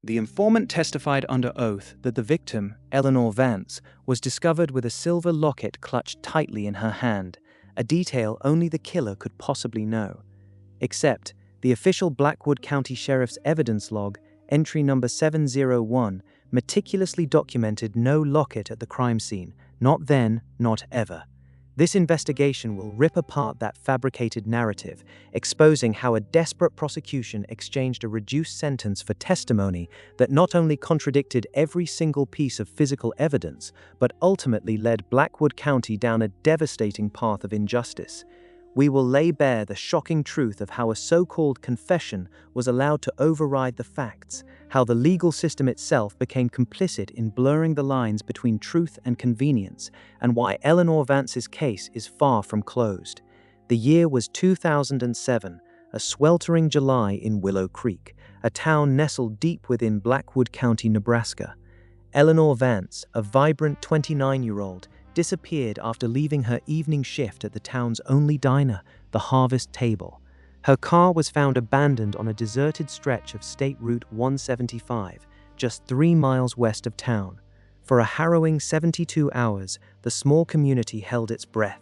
The informant testified under oath that the victim, Eleanor Vance, was discovered with a silver locket clutched tightly in her hand, a detail only the killer could possibly know. Except, the official Blackwood County Sheriff's evidence log, entry number 701, meticulously documented no locket at the crime scene, not then, not ever. This investigation will rip apart that fabricated narrative, exposing how a desperate prosecution exchanged a reduced sentence for testimony that not only contradicted every single piece of physical evidence, but ultimately led Blackwood County down a devastating path of injustice. We will lay bare the shocking truth of how a so-called confession was allowed to override the facts, how the legal system itself became complicit in blurring the lines between truth and convenience, and why Eleanor Vance's case is far from closed. The year was 2007, a sweltering July in Willow Creek, a town nestled deep within Blackwood County, Nebraska. Eleanor Vance, a vibrant 29-year-old, disappeared after leaving her evening shift at the town's only diner, the Harvest Table. Her car was found abandoned on a deserted stretch of State Route 175, just 3 miles west of town. For a harrowing 72 hours, the small community held its breath.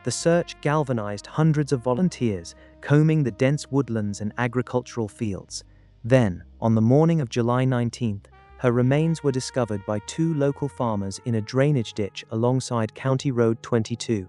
The search galvanized hundreds of volunteers, combing the dense woodlands and agricultural fields. Then, on the morning of July 19th, her remains were discovered by 2 local farmers in a drainage ditch alongside County Road 22.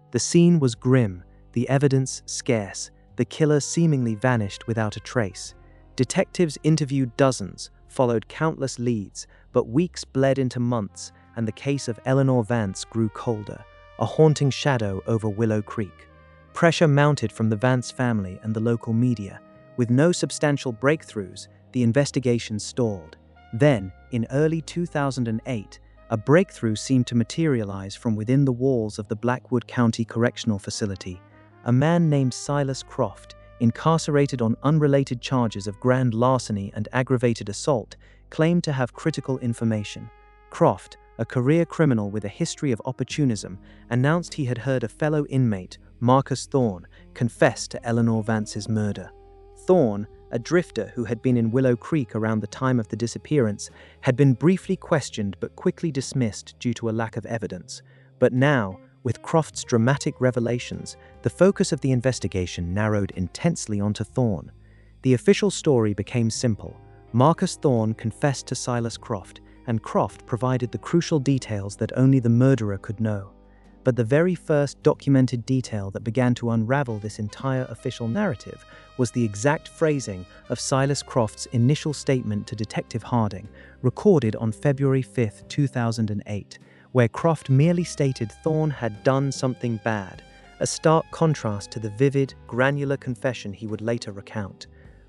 The scene was grim, the evidence scarce, the killer seemingly vanished without a trace. Detectives interviewed dozens, followed countless leads, but weeks bled into months, and the case of Eleanor Vance grew colder, a haunting shadow over Willow Creek. Pressure mounted from the Vance family and the local media. With no substantial breakthroughs, the investigation stalled. Then, in early 2008, a breakthrough seemed to materialize from within the walls of the Blackwood County Correctional Facility. A man named Silas Croft, incarcerated on unrelated charges of grand larceny and aggravated assault, claimed to have critical information. Croft, a career criminal with a history of opportunism, announced he had heard a fellow inmate, Marcus Thorne, confess to Eleanor Vance's murder. Thorne, a drifter who had been in Willow Creek around the time of the disappearance, had been briefly questioned but quickly dismissed due to a lack of evidence. But now, with Croft's dramatic revelations, the focus of the investigation narrowed intensely onto Thorne. The official story became simple. Marcus Thorne confessed to Silas Croft, and Croft provided the crucial details that only the murderer could know. But the very first documented detail that began to unravel this entire official narrative was the exact phrasing of Silas Croft's initial statement to Detective Harding, recorded on February 5, 2008, where Croft merely stated Thorne had done something bad, a stark contrast to the vivid, granular confession he would later recount.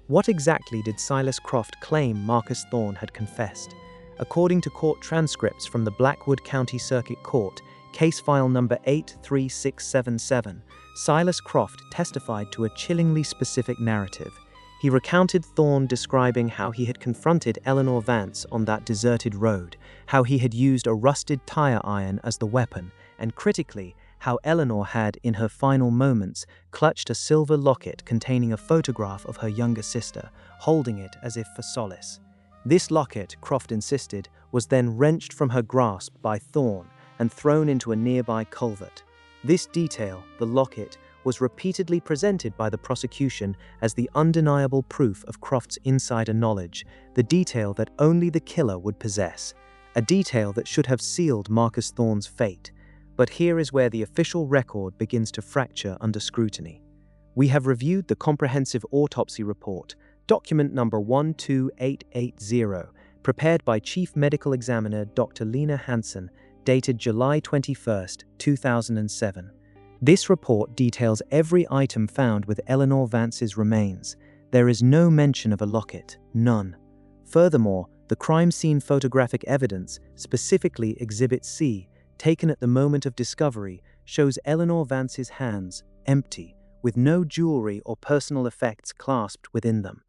What exactly did Silas Croft claim Marcus Thorne had confessed? According to court transcripts from the Blackwood County Circuit Court, case file number 83677, Silas Croft testified to a chillingly specific narrative. He recounted Thorne describing how he had confronted Eleanor Vance on that deserted road, how he had used a rusted tire iron as the weapon, and critically, how Eleanor had, in her final moments, clutched a silver locket containing a photograph of her younger sister, holding it as if for solace. This locket, Croft insisted, was then wrenched from her grasp by Thorne and thrown into a nearby culvert. This detail, the locket, was repeatedly presented by the prosecution as the undeniable proof of Croft's insider knowledge, the detail that only the killer would possess, a detail that should have sealed Marcus Thorne's fate. But here is where the official record begins to fracture under scrutiny. We have reviewed the comprehensive autopsy report, document number 12880, prepared by Chief Medical Examiner Dr. Lena Hansen, dated July 21, 2007. This report details every item found with Eleanor Vance's remains. There is no mention of a locket, none. Furthermore, the crime scene photographic evidence, specifically Exhibit C, taken at the moment of discovery, shows Eleanor Vance's hands empty, with no jewelry or personal effects clasped within them.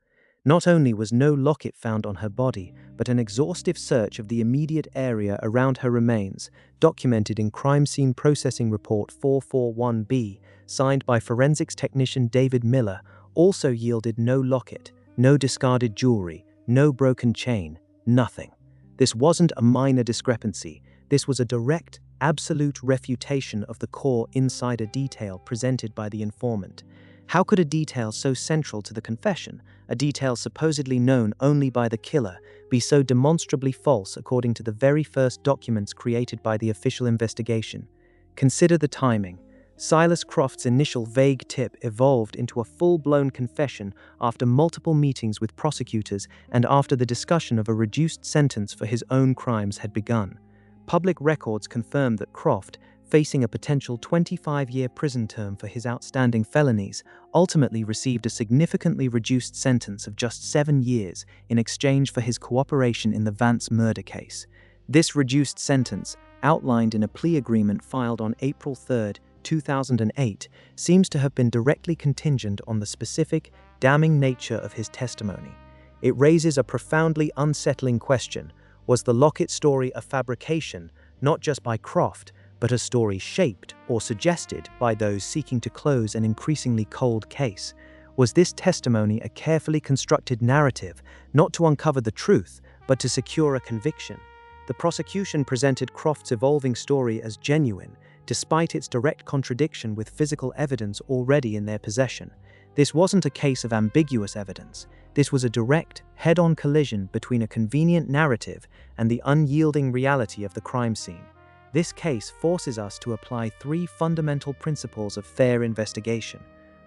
Not only was no locket found on her body, but an exhaustive search of the immediate area around her remains, documented in Crime Scene Processing Report 441B, signed by forensics technician David Miller, also yielded no locket, no discarded jewelry, no broken chain, nothing. This wasn't a minor discrepancy. This was a direct, absolute refutation of the core insider detail presented by the informant. How could a detail so central to the confession, a detail supposedly known only by the killer, be so demonstrably false according to the very first documents created by the official investigation? Consider the timing. Silas Croft's initial vague tip evolved into a full-blown confession after multiple meetings with prosecutors and after the discussion of a reduced sentence for his own crimes had begun. Public records confirm that Croft, facing a potential 25-year prison term for his outstanding felonies, ultimately received a significantly reduced sentence of just 7 years in exchange for his cooperation in the Vance murder case. This reduced sentence, outlined in a plea agreement filed on April 3, 2008, seems to have been directly contingent on the specific, damning nature of his testimony. It raises a profoundly unsettling question. Was the Locket story a fabrication, not just by Croft, but a story shaped or suggested by those seeking to close an increasingly cold case? Was this testimony a carefully constructed narrative, not to uncover the truth, but to secure a conviction? The prosecution presented Croft's evolving story as genuine, despite its direct contradiction with physical evidence already in their possession. This wasn't a case of ambiguous evidence. This was a direct, head-on collision between a convenient narrative and the unyielding reality of the crime scene. This case forces us to apply 3 fundamental principles of fair investigation.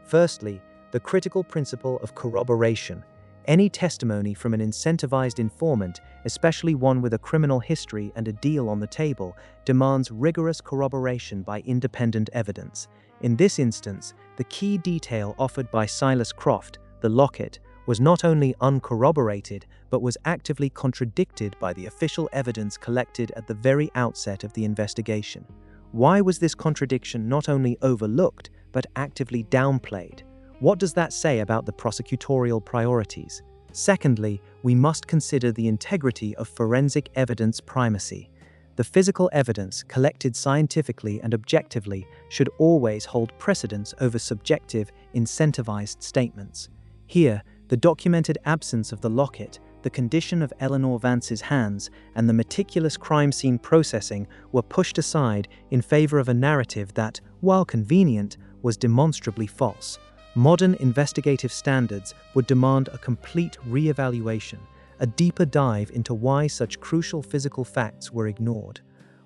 Firstly, the critical principle of corroboration. Any testimony from an incentivized informant, especially one with a criminal history and a deal on the table, demands rigorous corroboration by independent evidence. In this instance, the key detail offered by Silas Croft, the Locket, was not only uncorroborated, but was actively contradicted by the official evidence collected at the very outset of the investigation. Why was this contradiction not only overlooked, but actively downplayed? What does that say about the prosecutorial priorities? Secondly, we must consider the integrity of forensic evidence primacy. The physical evidence collected scientifically and objectively should always hold precedence over subjective, incentivized statements. Here, the documented absence of the Locket, the condition of Eleanor Vance's hands, and the meticulous crime scene processing were pushed aside in favor of a narrative that, while convenient, was demonstrably false. Modern investigative standards would demand a complete re-evaluation, a deeper dive into why such crucial physical facts were ignored.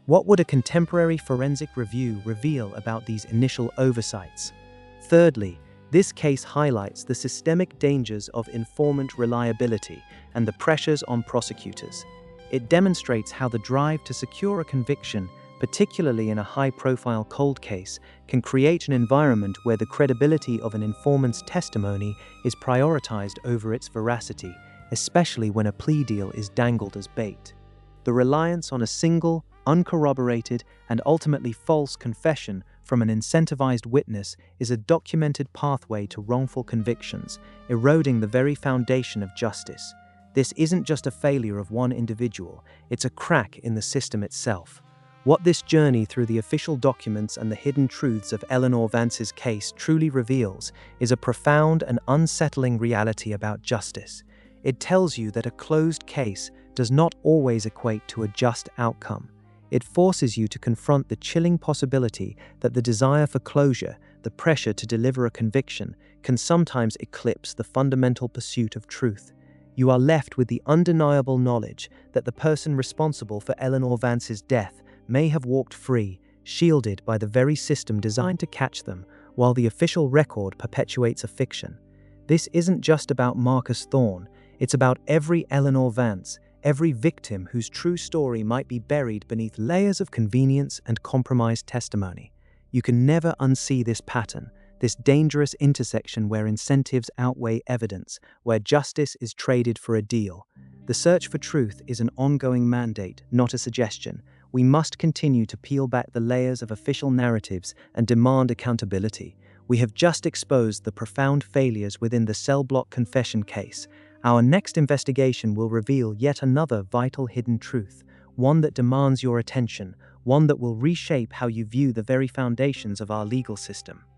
What would a contemporary forensic review reveal about these initial oversights? Thirdly, this case highlights the systemic dangers of informant reliability and the pressures on prosecutors. It demonstrates how the drive to secure a conviction, particularly in a high-profile cold case, can create an environment where the credibility of an informant's testimony is prioritized over its veracity, especially when a plea deal is dangled as bait. The reliance on a single, uncorroborated, and ultimately false confession from an incentivized witness is a documented pathway to wrongful convictions, eroding the very foundation of justice. This isn't just a failure of one individual, it's a crack in the system itself. What this journey through the official documents and the hidden truths of Eleanor Vance's case truly reveals is a profound and unsettling reality about justice. It tells you that a closed case does not always equate to a just outcome. It forces you to confront the chilling possibility that the desire for closure, the pressure to deliver a conviction, can sometimes eclipse the fundamental pursuit of truth. You are left with the undeniable knowledge that the person responsible for Eleanor Vance's death may have walked free, shielded by the very system designed to catch them, while the official record perpetuates a fiction. This isn't just about Marcus Thorne, it's about every Eleanor Vance, every victim whose true story might be buried beneath layers of convenience and compromised testimony. You can never unsee this pattern, this dangerous intersection where incentives outweigh evidence, where justice is traded for a deal. The search for truth is an ongoing mandate, not a suggestion. We must continue to peel back the layers of official narratives and demand accountability. We have just exposed the profound failures within the Cellblock confession case. Our next investigation will reveal yet another vital hidden truth, one that demands your attention, one that will reshape how you view the very foundations of our legal system.